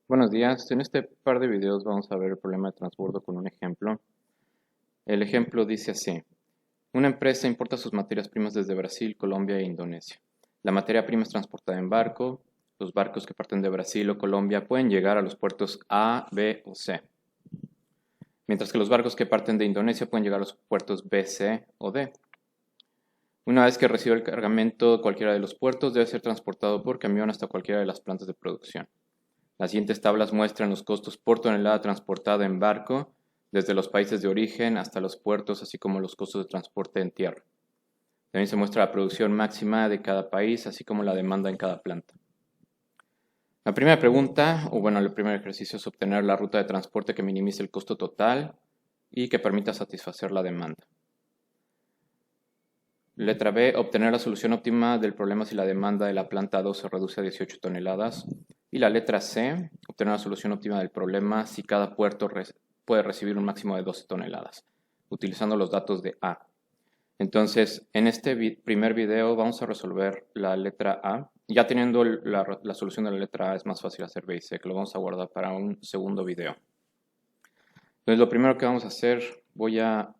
Buenos días, en este par de videos vamos a ver el problema de transbordo con un ejemplo. El ejemplo dice así: una empresa importa sus materias primas desde Brasil, Colombia e Indonesia. La materia prima es transportada en barco. Los barcos que parten de Brasil o Colombia pueden llegar a los puertos A, B o C, mientras que los barcos que parten de Indonesia pueden llegar a los puertos B, C o D. Una vez que recibe el cargamento, cualquiera de los puertos debe ser transportado por camión hasta cualquiera de las plantas de producción. Las siguientes tablas muestran los costos por tonelada transportada en barco desde los países de origen hasta los puertos, así como los costos de transporte en tierra. También se muestra la producción máxima de cada país, así como la demanda en cada planta. La primera pregunta, o bueno, el primer ejercicio es obtener la ruta de transporte que minimice el costo total y que permita satisfacer la demanda. Letra B, obtener la solución óptima del problema si la demanda de la planta 2 se reduce a 18 toneladas. Y la letra C, obtener la solución óptima del problema si cada puerto puede recibir un máximo de 12 toneladas, utilizando los datos de A. Entonces, en este primer video vamos a resolver la letra A. Ya teniendo la solución de la letra A es más fácil hacer B y C, que lo vamos a guardar para un segundo video. Entonces, lo primero que vamos a hacer, voy a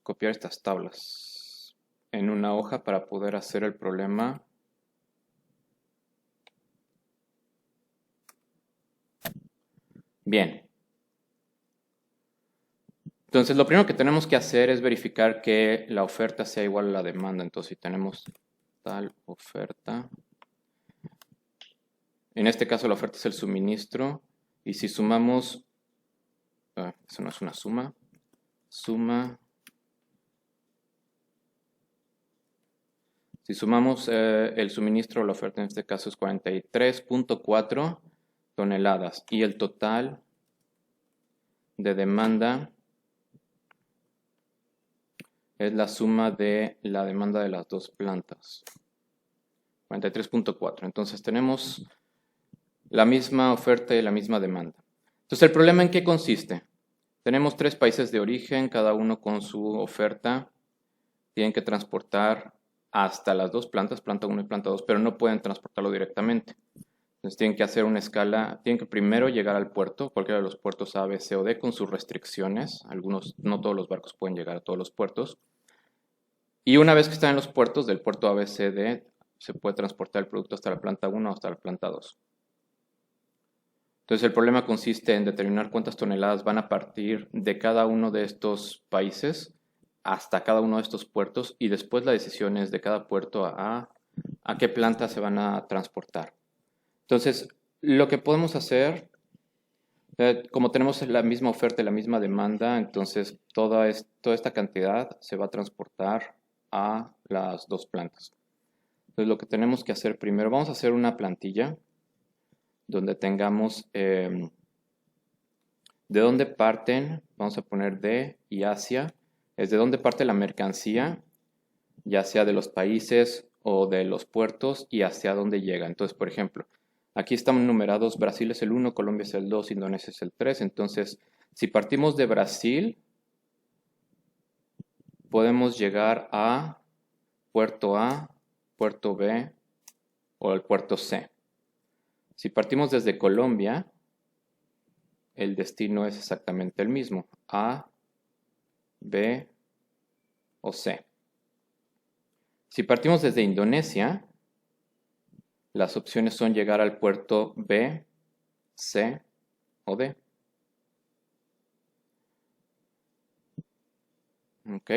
copiar estas tablas en una hoja para poder hacer el problema. Bien. Entonces, lo primero que tenemos que hacer es verificar que la oferta sea igual a la demanda. Entonces, si tenemos tal oferta, en este caso la oferta es el suministro, y si sumamos, eso no es una suma, si sumamos el suministro, la oferta en este caso es 43.4 toneladas, y el total de demanda es la suma de la demanda de las dos plantas. 43.4. Entonces tenemos la misma oferta y la misma demanda. Entonces, ¿el problema en qué consiste? Tenemos tres países de origen, cada uno con su oferta. Tienen que transportar hasta las dos plantas, planta 1 y planta 2, pero no pueden transportarlo directamente. Entonces tienen que hacer una escala, tienen que primero llegar al puerto, cualquiera de los puertos A, B, C o D, con sus restricciones. Algunos, no todos los barcos pueden llegar a todos los puertos. Y una vez que están en los puertos, del puerto A, B, C, D, se puede transportar el producto hasta la planta 1 o hasta la planta 2. Entonces el problema consiste en determinar cuántas toneladas van a partir de cada uno de estos países hasta cada uno de estos puertos, y después la decisión es de cada puerto a qué planta se van a transportar. Entonces, lo que podemos hacer, como tenemos la misma oferta y la misma demanda, entonces toda esta cantidad se va a transportar a las dos plantas. Entonces lo que tenemos que hacer primero, vamos a hacer una plantilla donde tengamos de dónde parten, vamos a poner de y hacia, es de dónde parte la mercancía, ya sea de los países o de los puertos, y hacia dónde llega. Entonces, por ejemplo, aquí están numerados: Brasil es el 1, Colombia es el 2, Indonesia es el 3. Entonces, si partimos de Brasil, podemos llegar a puerto A, puerto B o el puerto C. Si partimos desde Colombia, el destino es exactamente el mismo: A, B o C. Si partimos desde Indonesia, las opciones son llegar al puerto B, C o D. Ok.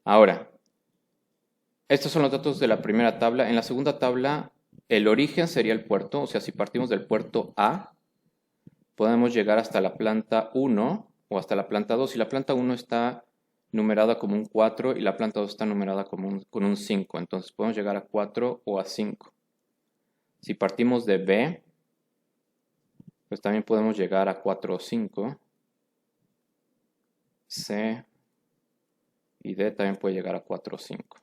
Ahora, estos son los datos de la primera tabla. En la segunda tabla, el origen sería el puerto. O sea, si partimos del puerto A, podemos llegar hasta la planta 1 o hasta la planta 2. Y la planta 1 está numerada como un 4 y la planta 2 está numerada con un 5. Entonces podemos llegar a 4 o a 5. Si partimos de B, pues también podemos llegar a 4 o 5. C y D también puede llegar a 4 o 5.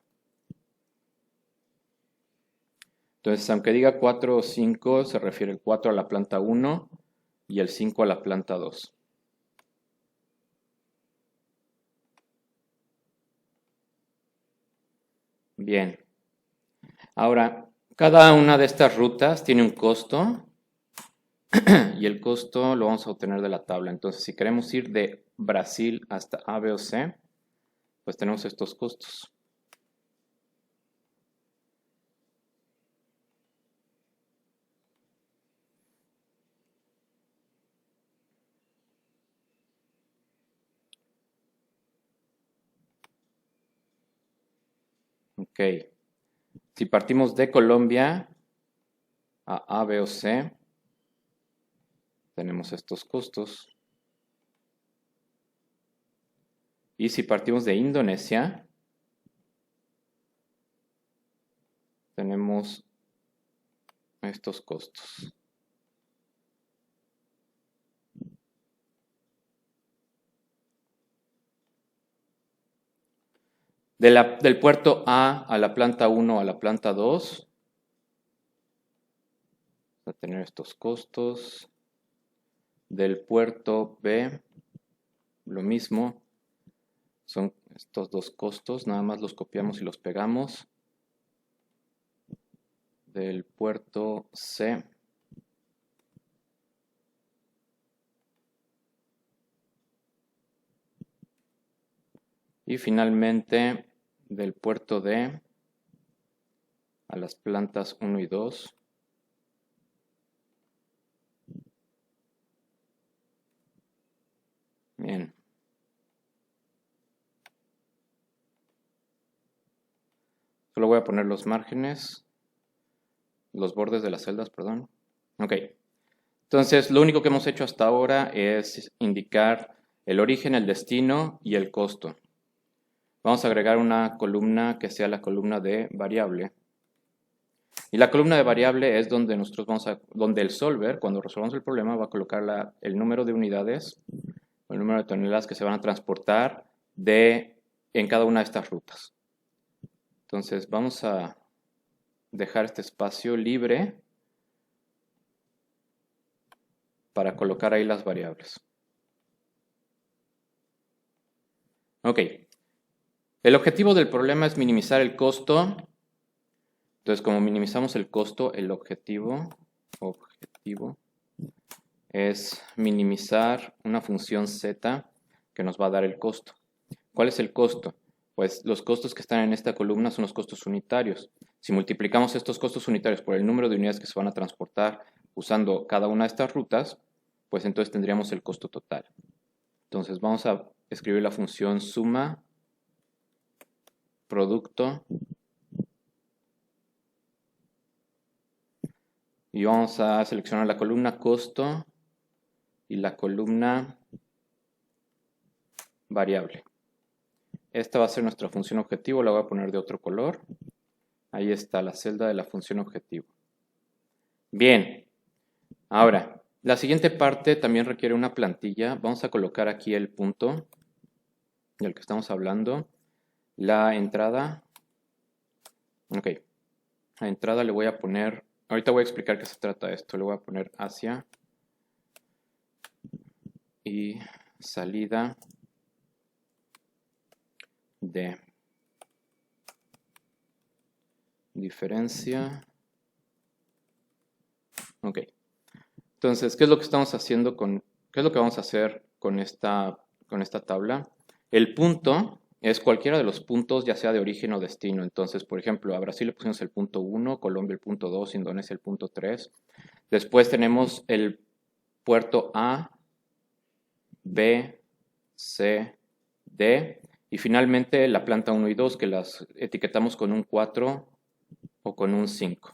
Entonces, aunque diga 4 o 5, se refiere el 4 a la planta 1 y el 5 a la planta 2. Bien. Ahora, cada una de estas rutas tiene un costo y el costo lo vamos a obtener de la tabla. Entonces, si queremos ir de Brasil hasta A, B o C, pues tenemos estos costos. Ok. Si partimos de Colombia a B o C, tenemos estos costos. Y si partimos de Indonesia, tenemos estos costos. Del puerto A la planta 1 a la planta 2, va a tener estos costos. Del puerto B, lo mismo. Son estos dos costos, nada más los copiamos y los pegamos. Del puerto C. Y finalmente, del puerto D a las plantas 1 y 2. Bien. Solo voy a poner los márgenes, los bordes de las celdas, perdón. Ok. Entonces, lo único que hemos hecho hasta ahora es indicar el origen, el destino y el costo. Vamos a agregar una columna que sea la columna de variable. Y la columna de variable es donde donde el solver, cuando resolvamos el problema, va a colocar el número de unidades, el número de toneladas que se van a transportar en cada una de estas rutas. Entonces, vamos a dejar este espacio libre para colocar ahí las variables. Ok. El objetivo del problema es minimizar el costo. Entonces, como minimizamos el costo, el objetivo es minimizar una función z que nos va a dar el costo. ¿Cuál es el costo? Pues los costos que están en esta columna son los costos unitarios. Si multiplicamos estos costos unitarios por el número de unidades que se van a transportar usando cada una de estas rutas, pues entonces tendríamos el costo total. Entonces vamos a escribir la función suma producto y vamos a seleccionar la columna costo y la columna variable. Esta va a ser nuestra función objetivo, la voy a poner de otro color. Ahí está la celda de la función objetivo. Bien, ahora, la siguiente parte también requiere una plantilla. Vamos a colocar aquí el punto del que estamos hablando. La entrada. Ok, la entrada le voy a poner, ahorita voy a explicar qué se trata de esto. Le voy a poner hacia y salida de diferencia. Ok. Entonces, ¿qué es lo que estamos haciendo qué es lo que vamos a hacer con esta tabla? El punto es cualquiera de los puntos, ya sea de origen o destino. Entonces, por ejemplo, a Brasil le pusimos el punto 1, Colombia el punto 2, Indonesia el punto 3. Después tenemos el puerto A, B, C, D. Y finalmente la planta 1 y 2, que las etiquetamos con un 4 o con un 5.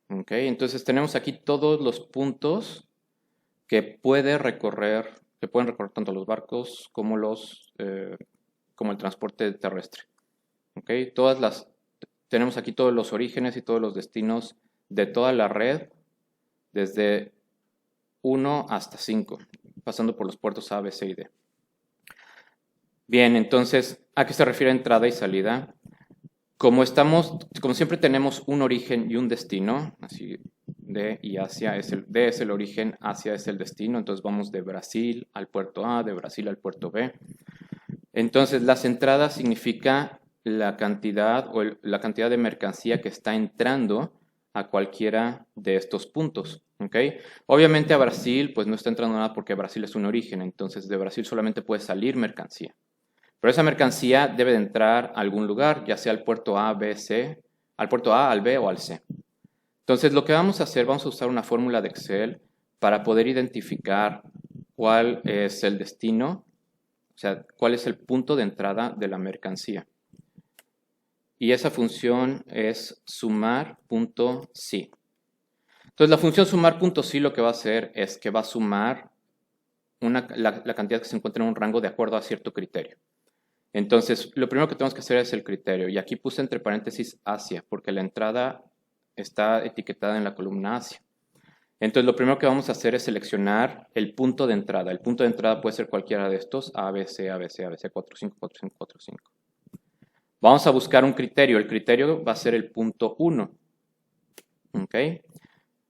Ok, entonces tenemos aquí todos los puntos que pueden recorrer tanto los barcos como como el transporte terrestre. Ok, tenemos aquí todos los orígenes y todos los destinos de toda la red, desde 1 hasta 5, pasando por los puertos A, B, C y D. Bien, entonces, ¿a qué se refiere entrada y salida? Como siempre tenemos un origen y un destino, así D y Asia D es el origen, Asia es el destino, entonces vamos de Brasil al puerto A, de Brasil al puerto B. Entonces las entradas significa la cantidad de mercancía que está entrando a cualquiera de estos puntos. ¿Okay? Obviamente a Brasil pues no está entrando nada porque Brasil es un origen, entonces de Brasil solamente puede salir mercancía. Pero esa mercancía debe de entrar a algún lugar, ya sea al puerto A, B, C, al puerto A, al B o al C. Entonces lo que vamos a hacer, vamos a usar una fórmula de Excel para poder identificar cuál es el destino, o sea, cuál es el punto de entrada de la mercancía. Y esa función es sumar.si. Entonces la función sumar.si lo que va a hacer es que va a sumar la cantidad que se encuentra en un rango de acuerdo a cierto criterio. Entonces, lo primero que tenemos que hacer es el criterio. Y aquí puse entre paréntesis Asia, porque la entrada está etiquetada en la columna Asia. Entonces, lo primero que vamos a hacer es seleccionar el punto de entrada. El punto de entrada puede ser cualquiera de estos, ABC, ABC, ABC, 45, 45, 45. Vamos a buscar un criterio. El criterio va a ser el punto 1. ¿Ok?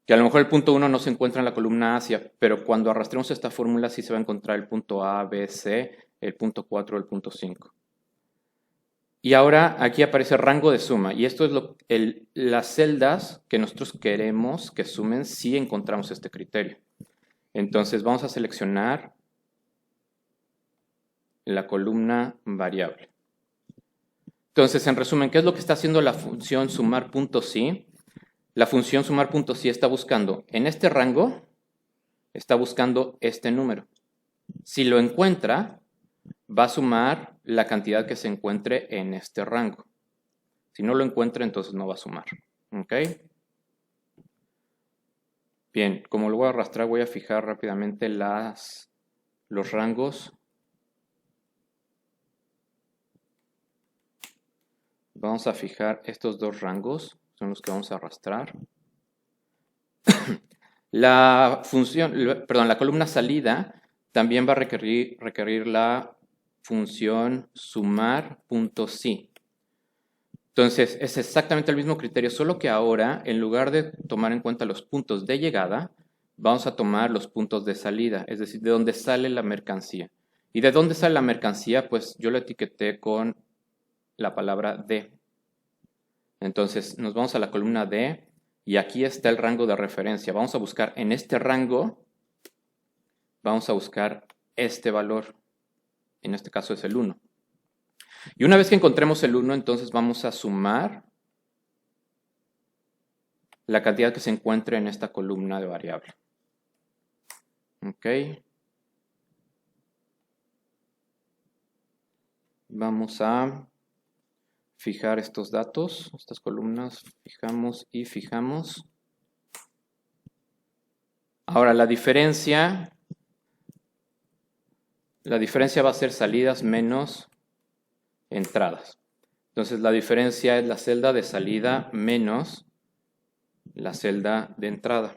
Que a lo mejor el punto 1 no se encuentra en la columna Asia, pero cuando arrastremos esta fórmula sí se va a encontrar el punto A, B, C, el punto 4, el punto 5. Y ahora aquí aparece rango de suma, y esto es las celdas que nosotros queremos que sumen si encontramos este criterio. Entonces vamos a seleccionar la columna variable. Entonces, en resumen, ¿qué es lo que está haciendo la función sumar.si? La función sumar.si está buscando en este rango, está buscando este número. Si lo encuentra, va a sumar la cantidad que se encuentre en este rango. Si no lo encuentra, entonces no va a sumar. ¿Ok? Bien, como lo voy a arrastrar, voy a fijar rápidamente los rangos. Vamos a fijar estos dos rangos, son los que vamos a arrastrar. La columna salida también va a requerir la función sumar.si. Entonces, es exactamente el mismo criterio, solo que ahora, en lugar de tomar en cuenta los puntos de llegada, vamos a tomar los puntos de salida, es decir, de dónde sale la mercancía. ¿Y de dónde sale la mercancía? Pues yo lo etiqueté con la palabra de. Entonces, nos vamos a la columna D y aquí está el rango de referencia. Vamos a buscar en este rango, vamos a buscar este valor. En este caso es el 1. Y una vez que encontremos el 1, entonces vamos a sumar la cantidad que se encuentre en esta columna de variable. Ok. Vamos a fijar estos datos, estas columnas, fijamos y fijamos. Ahora la diferencia va a ser salidas menos entradas. Entonces la diferencia es la celda de salida menos la celda de entrada.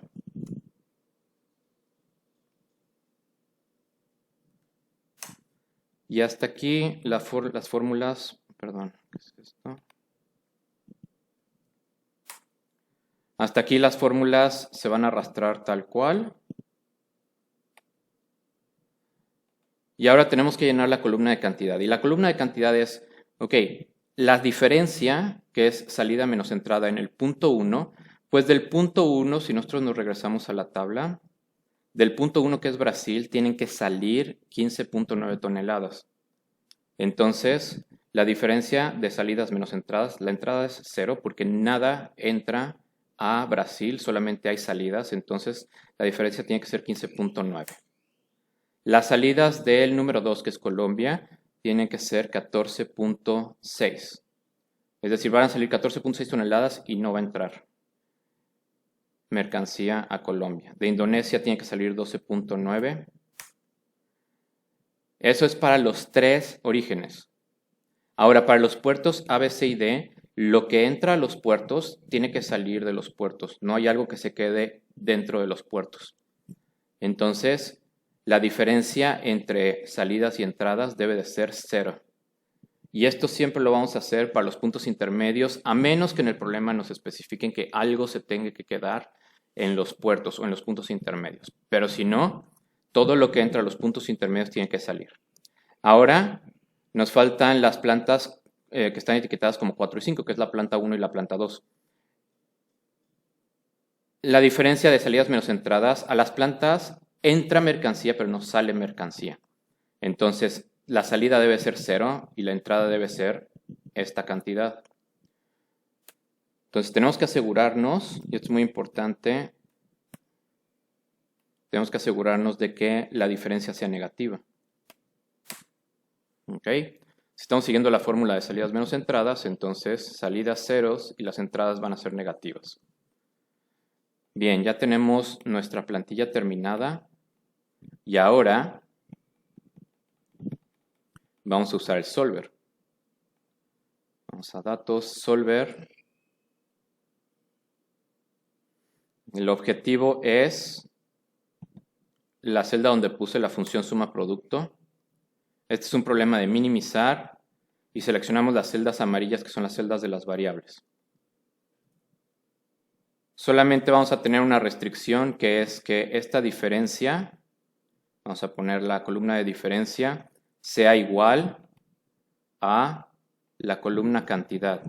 Y hasta aquí las fórmulas, perdón, ¿qué es esto? Hasta aquí las fórmulas se van a arrastrar tal cual. Y ahora tenemos que llenar la columna de cantidad. Y la columna de cantidad es, ok, la diferencia, que es salida menos entrada en el punto 1, pues del punto 1, si nosotros nos regresamos a la tabla, del punto 1 que es Brasil, tienen que salir 15.9 toneladas. Entonces, la diferencia de salidas menos entradas, la entrada es 0 porque nada entra a Brasil, solamente hay salidas, entonces la diferencia tiene que ser 15.9. Las salidas del número 2, que es Colombia, tienen que ser 14.6. Es decir, van a salir 14.6 toneladas y no va a entrar mercancía a Colombia. De Indonesia tiene que salir 12.9. Eso es para los 3 orígenes. Ahora, para los puertos A, B, C y D, lo que entra a los puertos tiene que salir de los puertos. No hay algo que se quede dentro de los puertos. Entonces, la diferencia entre salidas y entradas debe de ser 0. Y esto siempre lo vamos a hacer para los puntos intermedios, a menos que en el problema nos especifiquen que algo se tenga que quedar en los puertos o en los puntos intermedios. Pero si no, todo lo que entra a los puntos intermedios tiene que salir. Ahora nos faltan las plantas que están etiquetadas como 4 y 5, que es la planta 1 y la planta 2. la diferencia de salidas menos entradas, a las plantas entra mercancía pero no sale mercancía. Entonces, la salida debe ser 0 y la entrada debe ser esta cantidad. Entonces, tenemos que asegurarnos, y esto es muy importante, tenemos que asegurarnos de que la diferencia sea negativa. ¿Ok? Si estamos siguiendo la fórmula de salidas menos entradas, entonces salidas ceros y las entradas van a ser negativas. Bien, ya tenemos nuestra plantilla terminada y ahora vamos a usar el solver. Vamos a datos, solver. El objetivo es la celda donde puse la función suma producto. Este es un problema de minimizar y seleccionamos las celdas amarillas que son las celdas de las variables. Solamente vamos a tener una restricción que es que esta diferencia, vamos a poner la columna de diferencia, sea igual a la columna cantidad.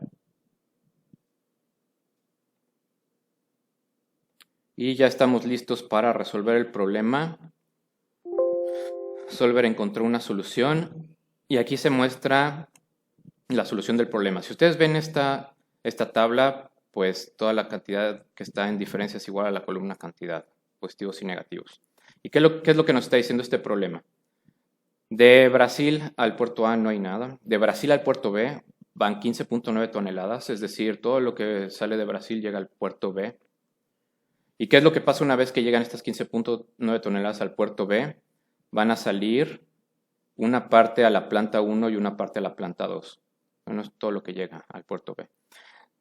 Y ya estamos listos para resolver el problema. Solver encontró una solución y aquí se muestra la solución del problema. Si ustedes ven esta tabla, pues toda la cantidad que está en diferencia es igual a la columna cantidad, positivos y negativos. ¿Y qué es lo que nos está diciendo este problema? De Brasil al puerto A no hay nada. De Brasil al puerto B van 15.9 toneladas, es decir, todo lo que sale de Brasil llega al puerto B. ¿Y qué es lo que pasa una vez que llegan estas 15.9 toneladas al puerto B? Van a salir una parte a la planta 1 y una parte a la planta 2. Bueno, es todo lo que llega al puerto B.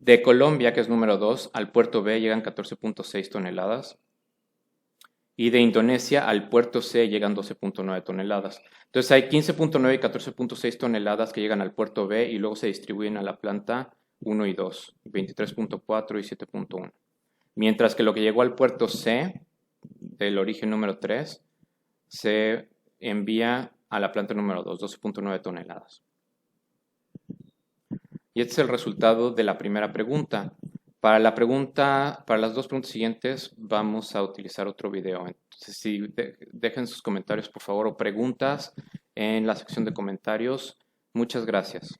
De Colombia, que es número 2, al puerto B llegan 14.6 toneladas. Y de Indonesia al puerto C llegan 12.9 toneladas. Entonces hay 15.9 y 14.6 toneladas que llegan al puerto B y luego se distribuyen a la planta 1 y 2, 23.4 y 7.1. Mientras que lo que llegó al puerto C, del origen número 3, se envía a la planta número 2, 12.9 toneladas. Y este es el resultado de la primera pregunta. Para las dos preguntas siguientes vamos a utilizar otro video. Entonces, dejen sus comentarios, por favor, o preguntas en la sección de comentarios. Muchas gracias.